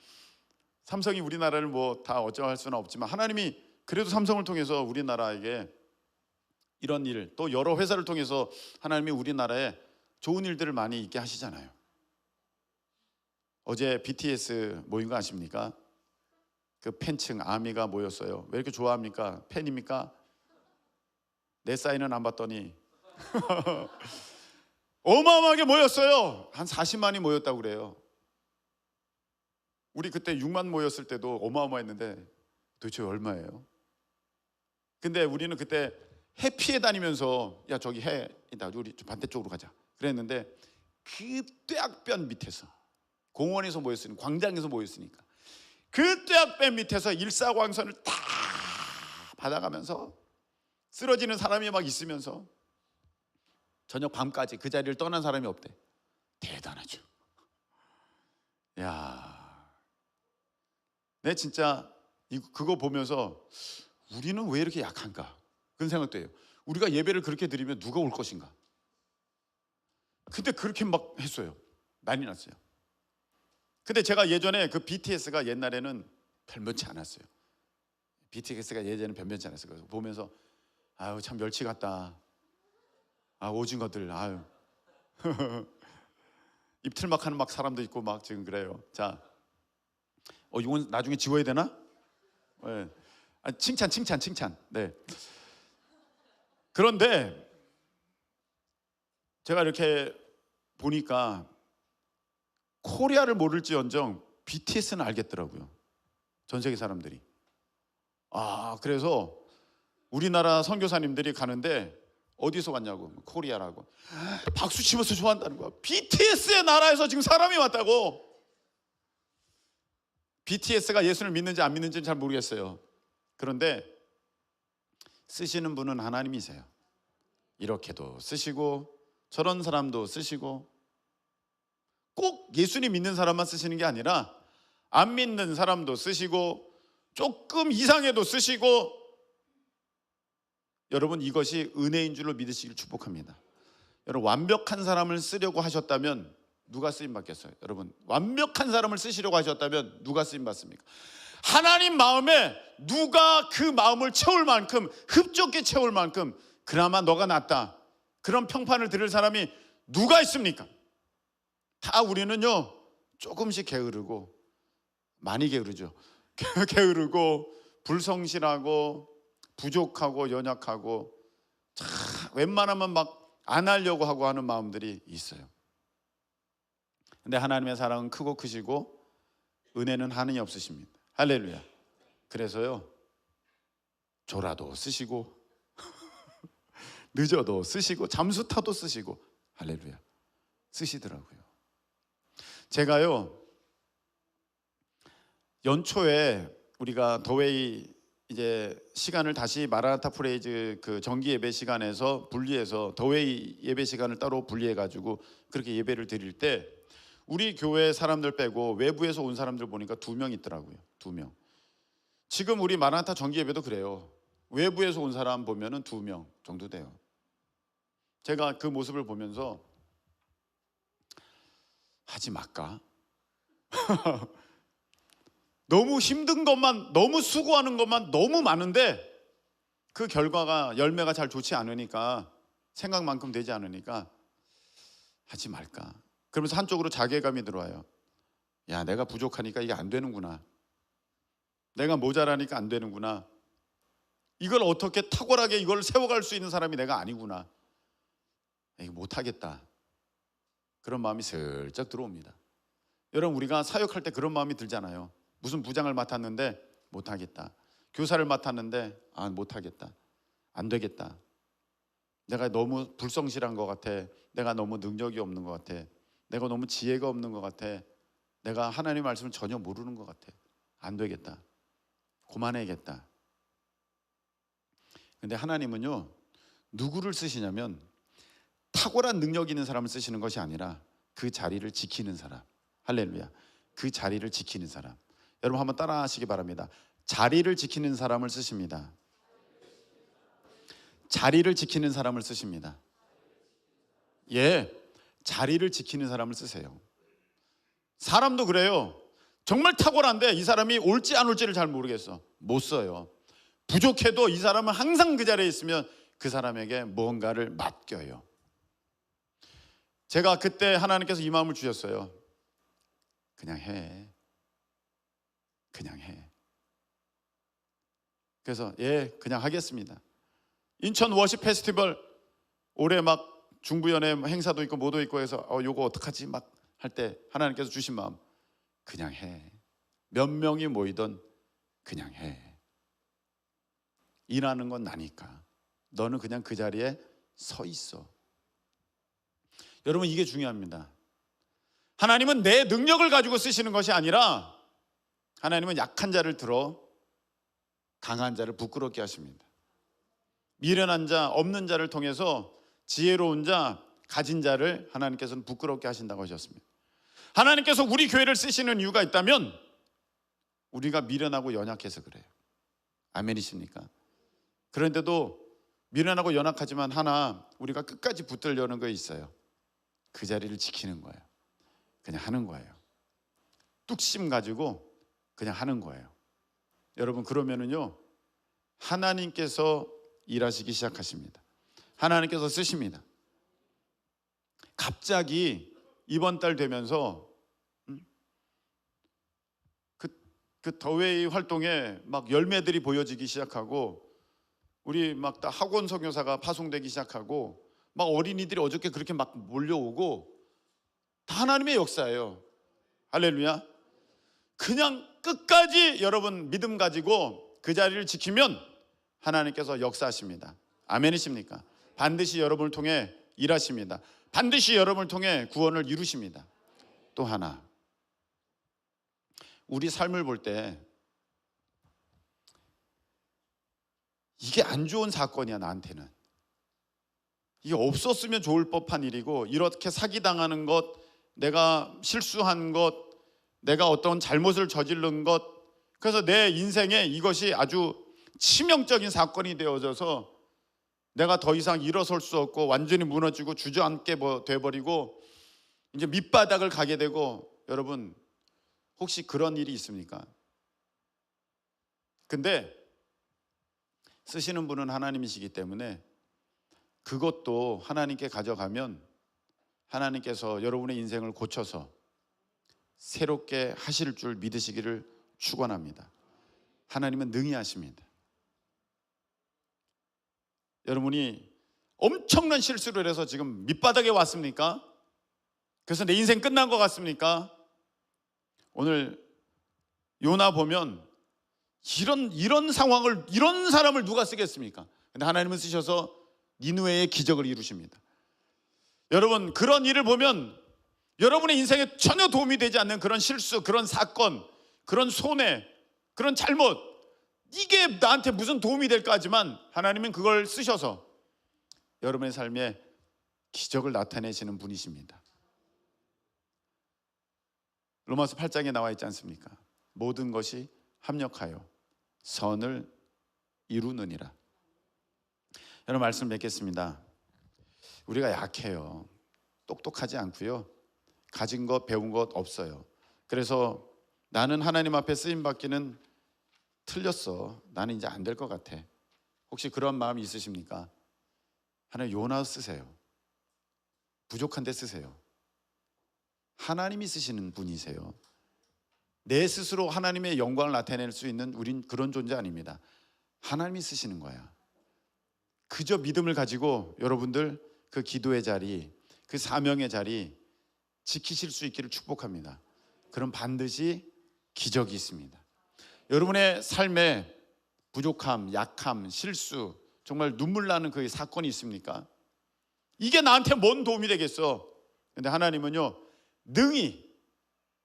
삼성이 우리나라를 뭐 다 어쩌할 수는 없지만 하나님이 그래도 삼성을 통해서 우리나라에게 이런 일, 또 여러 회사를 통해서 하나님이 우리나라에 좋은 일들을 많이 있게 하시잖아요. 어제 BTS 모인 거 아십니까? 그 팬층 아미가 모였어요. 왜 이렇게 좋아합니까? 팬입니까? 내 사인은 안 받더니 어마어마하게 모였어요. 한 40만이 모였다고 그래요. 우리 그때 6만 모였을 때도 어마어마했는데 도대체 얼마예요? 근데 우리는 그때 해피에 다니면서 야 저기 해 있다 우리 좀 반대쪽으로 가자 그랬는데 그 뙤약변 밑에서 공원에서 모였으니까 광장에서 모였으니까 그 뙤약변 밑에서 일사광선을 다 받아가면서 쓰러지는 사람이 막 있으면서 저녁 밤까지 그 자리를 떠난 사람이 없대. 대단하죠. 야, 내 진짜 그거 보면서 우리는 왜 이렇게 약한가 그런 생각도 해요. 우리가 예배를 그렇게 드리면 누가 올 것인가. 근데 그렇게 막 했어요. 난리 났어요. 근데 제가 예전에 그 BTS가 옛날에는 별몇지 않았어요. BTS가 예전에는 별몇지 않았어요. 그래서 보면서 아유 참 멸치 같다. 아 오징어들 아유 입틀막하는 막 사람도 있고 막 지금 그래요. 자, 이건 나중에 지워야 되나? 네. 아, 칭찬. 네. 그런데 제가 이렇게 보니까 코리아를 모를지언정 BTS는 알겠더라고요. 전 세계 사람들이. 아, 그래서 우리나라 선교사님들이 가는데 어디서 왔냐고. 코리아라고. 박수 치면서 좋아한다는 거야. BTS의 나라에서 지금 사람이 왔다고. BTS가 예수를 믿는지 안 믿는지는 잘 모르겠어요. 그런데 쓰시는 분은 하나님이세요. 이렇게도 쓰시고 저런 사람도 쓰시고 꼭 예수님 믿는 사람만 쓰시는 게 아니라 안 믿는 사람도 쓰시고 조금 이상해도 쓰시고, 여러분 이것이 은혜인 줄로 믿으시길 축복합니다. 여러분 완벽한 사람을 쓰려고 하셨다면 누가 쓰임 받겠어요? 여러분 완벽한 사람을 쓰시려고 하셨다면 누가 쓰임 받습니까? 하나님 마음에 누가 그 마음을 채울 만큼, 흡족게 채울 만큼 그나마 너가 낫다 그런 평판을 들을 사람이 누가 있습니까? 다 우리는요 조금씩 게으르고, 많이 게으르죠. 게으르고 불성실하고 부족하고 연약하고 참 웬만하면 막 안 하려고 하고 하는 마음들이 있어요. 근데 하나님의 사랑은 크고 크시고 은혜는 한이 없으십니다. 할렐루야. 그래서요 졸아도 쓰시고 늦어도 쓰시고 잠수 타도 쓰시고, 할렐루야, 쓰시더라고요. 제가요 연초에 우리가 더웨이 이제 시간을 다시 마라나타 프레이즈 그 정기 예배 시간에서 분리해서 더웨이 예배 시간을 따로 분리해 가지고 그렇게 예배를 드릴 때 우리 교회 사람들 빼고 외부에서 온 사람들 보니까 2명 있더라고요. 2명. 지금 우리 마라나타 정기 예배도 그래요. 외부에서 온 사람 보면은 2명 정도 돼요. 제가 그 모습을 보면서 하지 말까? 너무 힘든 것만, 너무 수고하는 것만 너무 많은데 그 결과가, 열매가 잘 좋지 않으니까, 생각만큼 되지 않으니까 하지 말까? 그러면서 한쪽으로 자괴감이 들어와요. 야, 내가 부족하니까 이게 안 되는구나. 내가 모자라니까 안 되는구나. 이걸 어떻게 탁월하게 이걸 세워갈 수 있는 사람이 내가 아니구나. 이거 못하겠다. 그런 마음이 슬쩍 들어옵니다. 여러분 우리가 사역할 때 그런 마음이 들잖아요. 무슨 부장을 맡았는데 못하겠다. 교사를 맡았는데 못하겠다. 안 되겠다. 내가 너무 불성실한 것 같아. 내가 너무 능력이 없는 것 같아. 내가 너무 지혜가 없는 것 같아. 내가 하나님의 말씀을 전혀 모르는 것 같아. 안 되겠다. 그만해야겠다. 근데 하나님은요 누구를 쓰시냐면 탁월한 능력 있는 사람을 쓰시는 것이 아니라 그 자리를 지키는 사람. 할렐루야. 그 자리를 지키는 사람. 여러분 한번 따라 하시기 바랍니다. 자리를 지키는 사람을 쓰십니다. 자리를 지키는 사람을 쓰십니다. 예, 자리를 지키는 사람을 쓰세요. 사람도 그래요. 정말 탁월한데 이 사람이 올지 안 올지를 잘 모르겠어. 못 써요. 부족해도 이 사람은 항상 그 자리에 있으면 그 사람에게 무언가를 맡겨요. 제가 그때 하나님께서 이 마음을 주셨어요. 그냥 해. 그냥 해. 그래서 그냥 하겠습니다. 인천 워십 페스티벌 올해 막 중부연회 행사도 있고 뭐도 있고 해서 요거 어떡하지 막 할 때 하나님께서 주신 마음, 그냥 해. 몇 명이 모이던 그냥 해. 일하는 건 나니까 너는 그냥 그 자리에 서 있어. 여러분 이게 중요합니다. 하나님은 내 능력을 가지고 쓰시는 것이 아니라 하나님은 약한 자를 들어 강한 자를 부끄럽게 하십니다. 미련한 자, 없는 자를 통해서 지혜로운 자, 가진 자를 하나님께서는 부끄럽게 하신다고 하셨습니다. 하나님께서 우리 교회를 쓰시는 이유가 있다면 우리가 미련하고 연약해서 그래요. 아멘이십니까? 그런데도 미련하고 연약하지만 하나 우리가 끝까지 붙들려는 거 있어요. 그 자리를 지키는 거예요. 그냥 하는 거예요. 뚝심 가지고 그냥 하는 거예요. 여러분, 그러면은요 하나님께서 일하시기 시작하십니다. 하나님께서 쓰십니다. 갑자기 이번 달 되면서 그 더웨이 활동에 막 열매들이 보여지기 시작하고, 우리 막 다 학원 선교사가 파송되기 시작하고, 막 어린이들이 어저께 그렇게 막 몰려오고, 다 하나님의 역사예요. 할렐루야. 그냥 끝까지 여러분 믿음 가지고 그 자리를 지키면 하나님께서 역사하십니다. 아멘이십니까? 반드시 여러분을 통해 일하십니다. 반드시 여러분을 통해 구원을 이루십니다. 또 하나, 우리 삶을 볼 때 이게 안 좋은 사건이야. 나한테는 이게 없었으면 좋을 법한 일이고, 이렇게 사기당하는 것, 내가 실수한 것, 내가 어떤 잘못을 저지른 것, 그래서 내 인생에 이것이 아주 치명적인 사건이 되어져서 내가 더 이상 일어설 수 없고 완전히 무너지고 주저앉게 돼버리고 이제 밑바닥을 가게 되고, 여러분 혹시 그런 일이 있습니까? 근데 쓰시는 분은 하나님이시기 때문에 그것도 하나님께 가져가면 하나님께서 여러분의 인생을 고쳐서 새롭게 하실 줄 믿으시기를 축원합니다. 하나님은 능히 하십니다. 여러분이 엄청난 실수를 해서 지금 밑바닥에 왔습니까? 그래서 내 인생 끝난 것 같습니까? 오늘 요나 보면 이런 상황을, 이런 사람을 누가 쓰겠습니까? 근데 하나님은 쓰셔서 니느웨의 기적을 이루십니다. 여러분, 그런 일을 보면 여러분의 인생에 전혀 도움이 되지 않는 그런 실수, 그런 사건, 그런 손해, 그런 잘못, 이게 나한테 무슨 도움이 될까 하지만 하나님은 그걸 쓰셔서 여러분의 삶에 기적을 나타내시는 분이십니다. 로마서 8장에 나와 있지 않습니까? 모든 것이 합력하여 선을 이루느니라. 여러분, 말씀 맺겠습니다. 우리가 약해요. 똑똑하지 않고요, 가진 것, 배운 것 없어요. 그래서 나는 하나님 앞에 쓰임받기는 틀렸어, 나는 이제 안 될 것 같아. 혹시 그런 마음이 있으십니까? 하나님, 요나 쓰세요. 부족한데 쓰세요. 하나님이 쓰시는 분이세요. 내 스스로 하나님의 영광을 나타낼 수 있는 우린 그런 존재 아닙니다. 하나님이 쓰시는 거야. 그저 믿음을 가지고 여러분들 그 기도의 자리, 그 사명의 자리 지키실 수 있기를 축복합니다. 그럼 반드시 기적이 있습니다. 여러분의 삶에 부족함, 약함, 실수, 정말 눈물 나는 그 사건이 있습니까? 이게 나한테 뭔 도움이 되겠어? 근데 하나님은요, 능히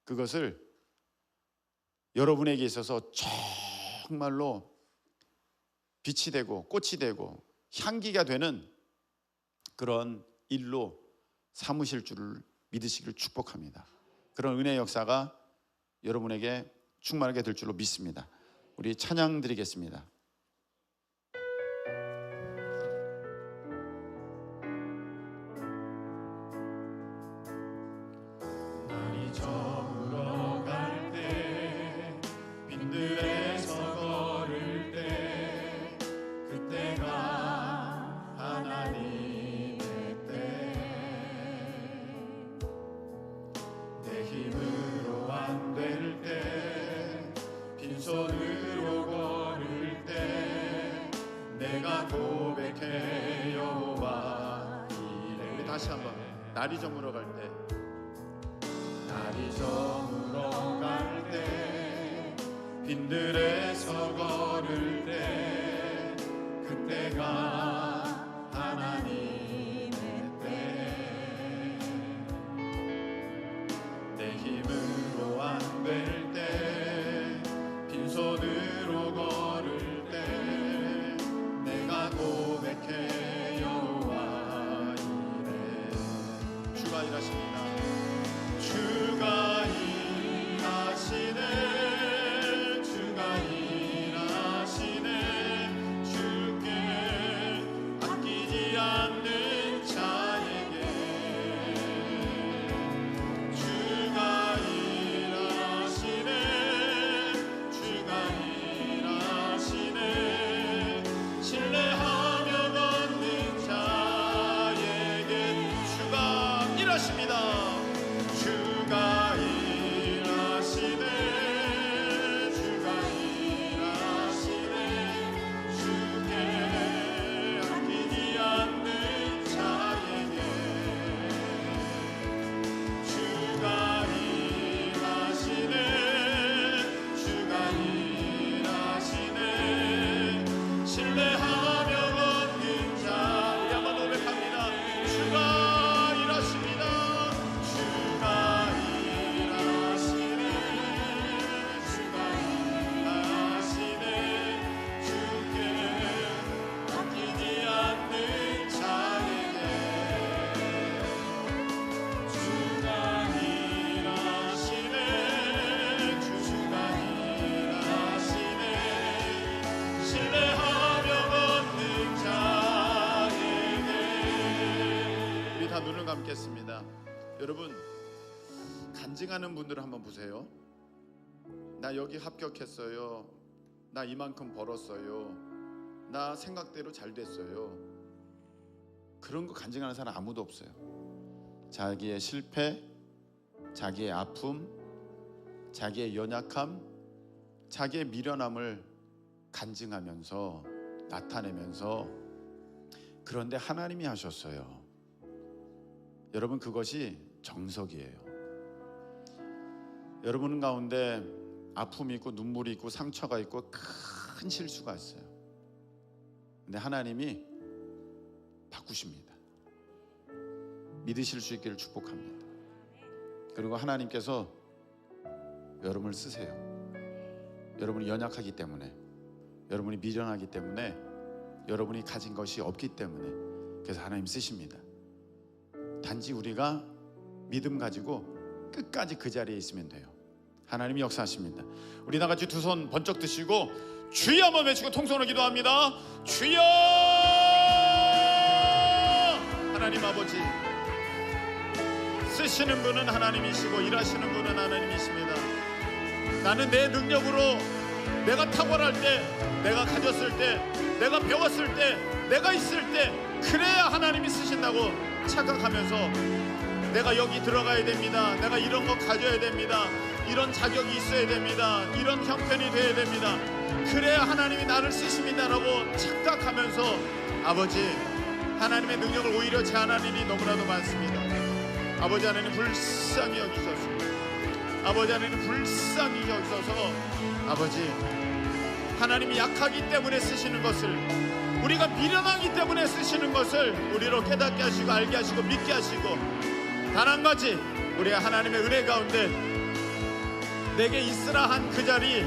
그것을 여러분에게 있어서 정말로 빛이 되고 꽃이 되고 향기가 되는 그런 일로 삼으실 줄을 믿으시기를 축복합니다. 그런 은혜의 역사가 여러분에게 충만하게 될 줄로 믿습니다. 우리 찬양 드리겠습니다. 날이 저물어 갈 때, 빈들에서 걸을 때, 그때가 하나님의 때. 내 힘으로 안 될 때, 빈손으로 걸을 때, 내가 고백해 여호와 이래. 우리 다시 한번. 날이 저물어 갈 때, 날이 저물어 갈 때, 빈들에서 걸을 때, 그때가 하나님의 때. 내 힘으로 안 될 때, 빈손으로 걸을 때, 내가 고백해 여호와 이래. 주가 일하십니다. 주가 일하시네, 주가 남겠습니다. 여러분, 간증하는 분들을 한번 보세요. 나 여기 합격했어요. 나 이만큼 벌었어요. 나 생각대로 잘 됐어요. 그런 거 간증하는 사람 아무도 없어요. 자기의 실패, 자기의 아픔, 자기의 연약함, 자기의 미련함을 간증하면서 나타내면서, 그런데 하나님이 하셨어요. 여러분, 그것이 정석이에요. 여러분 가운데 아픔이 있고 눈물이 있고 상처가 있고 큰 실수가 있어요. 근데 하나님이 바꾸십니다. 믿으실 수 있기를 축복합니다. 그리고 하나님께서 여러분을 쓰세요. 여러분이 연약하기 때문에, 여러분이 미련하기 때문에, 여러분이 가진 것이 없기 때문에, 그래서 하나님 쓰십니다. 단지 우리가 믿음 가지고 끝까지 그 자리에 있으면 돼요. 하나님이 역사하십니다. 우리 다 같이 두 손 번쩍 드시고 주여 한번 외치고 통성으로 기도합니다. 주여! 하나님 아버지, 쓰시는 분은 하나님이시고 일하시는 분은 하나님이십니다. 나는 내 능력으로, 내가 탁월할 때, 내가 가졌을 때, 내가 배웠을 때, 내가 있을 때, 그래야 하나님이 쓰신다고 착각하면서 내가 여기 들어가야 됩니다, 내가 이런 거 가져야 됩니다, 이런 자격이 있어야 됩니다, 이런 형편이 돼야 됩니다, 그래야 하나님이 나를 쓰십니다라고 착각하면서 아버지, 하나님의 능력을 오히려 제한하는 일이 너무나도 많습니다. 아버지 하나님 불쌍히 여기소서. 아버지 하나님 불쌍히 여기소서. 아버지, 하나님이 약하기 때문에 쓰시는 것을, 우리가 미련하기 때문에 쓰시는 것을 우리로 깨닫게 하시고 알게 하시고 믿게 하시고, 단 한 가지, 우리 하나님의 은혜 가운데 내게 있으라 한 그 자리,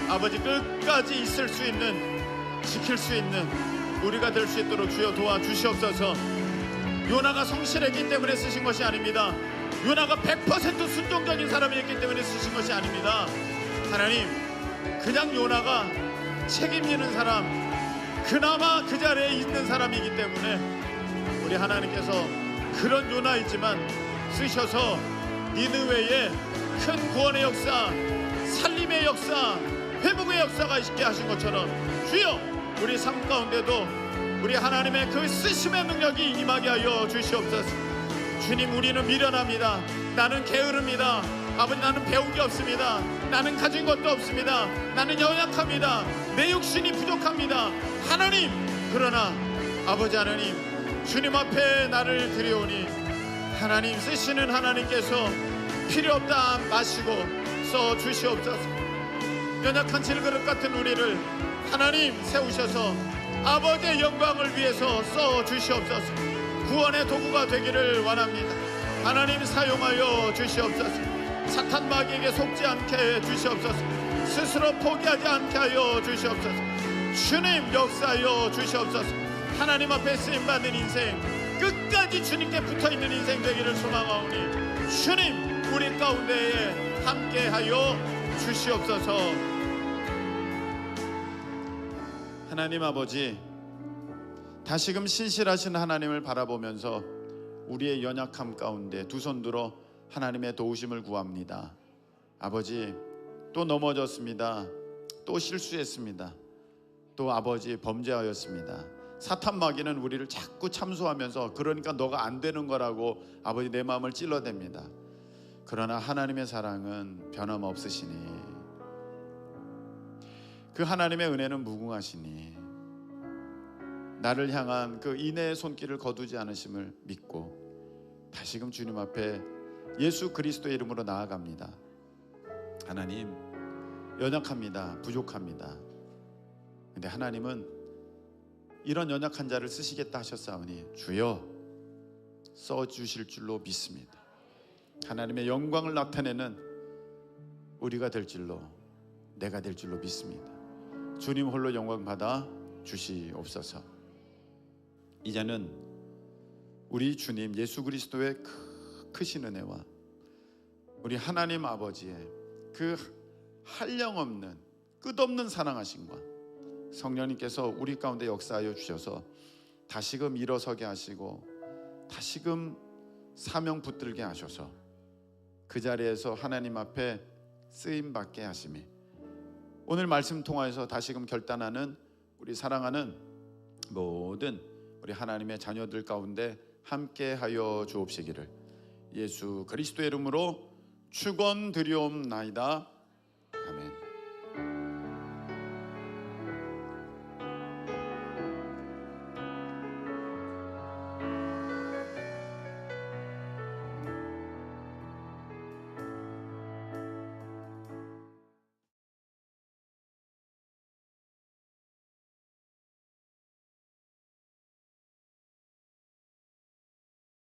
아버지 끝까지 있을 수 있는, 지킬 수 있는 우리가 될 수 있도록 주여 도와주시옵소서. 요나가 성실했기 때문에 쓰신 것이 아닙니다. 요나가 100% 순종적인 사람이었기 때문에 쓰신 것이 아닙니다. 하나님, 그냥 요나가 책임지는 사람, 그나마 그 자리에 있는 사람이기 때문에 우리 하나님께서 그런 요나이지만 쓰셔서 니느웨에 큰 구원의 역사, 살림의 역사, 회복의 역사가 있게 하신 것처럼 주여, 우리 삶 가운데도 우리 하나님의 그 쓰심의 능력이 임하게 하여 주시옵소서. 주님, 우리는 미련합니다. 나는 게으릅니다. 아버지, 나는 배운 게 없습니다. 나는 가진 것도 없습니다. 나는 연약합니다. 내 육신이 부족합니다. 하나님, 그러나 아버지 하나님, 주님 앞에 나를 드려오니 하나님, 쓰시는 하나님께서 필요 없다 마시고 써 주시옵소서. 연약한 질그릇 같은 우리를 하나님 세우셔서 아버지의 영광을 위해서 써 주시옵소서. 구원의 도구가 되기를 원합니다. 하나님, 사용하여 주시옵소서. 사탄 마귀에게 속지 않게 해 주시옵소서. 스스로 포기하지 않게 하여 주시옵소서. 주님, 역사하여 주시옵소서. 하나님 앞에 쓰임받는 인생, 끝까지 주님께 붙어있는 인생 되기를 소망하오니 주님, 우리 가운데에 함께하여 주시옵소서. 하나님 아버지, 다시금 신실하신 하나님을 바라보면서 우리의 연약함 가운데 두 손 들어 하나님의 도우심을 구합니다. 아버지, 또 넘어졌습니다. 또 실수했습니다. 또 아버지, 범죄하였습니다. 사탄 마귀는 우리를 자꾸 참소하면서 그러니까 너가 안 되는 거라고 아버지 내 마음을 찔러댑니다. 그러나 하나님의 사랑은 변함없으시니, 그 하나님의 은혜는 무궁하시니 나를 향한 그 인애의 손길을 거두지 않으심을 믿고 다시금 주님 앞에 예수 그리스도의 이름으로 나아갑니다. 하나님, 연약합니다. 부족합니다. 근데 하나님은 이런 연약한 자를 쓰시겠다 하셨사오니 주여 써주실 줄로 믿습니다. 하나님의 영광을 나타내는 우리가 될 줄로, 내가 될 줄로 믿습니다. 주님 홀로 영광 받아 주시옵소서. 이제는 우리 주님 예수 그리스도의 크신 은혜와 우리 하나님 아버지의 그 한량없는 끝없는 사랑하심과 성령님께서 우리 가운데 역사하여 주셔서 다시금 일어서게 하시고 다시금 사명 붙들게 하셔서 그 자리에서 하나님 앞에 쓰임 받게 하심이 오늘 말씀 통하여서 다시금 결단하는 우리 사랑하는 모든 우리 하나님의 자녀들 가운데 함께하여 주옵시기를 예수 그리스도의 이름으로 축원드리옵나이다.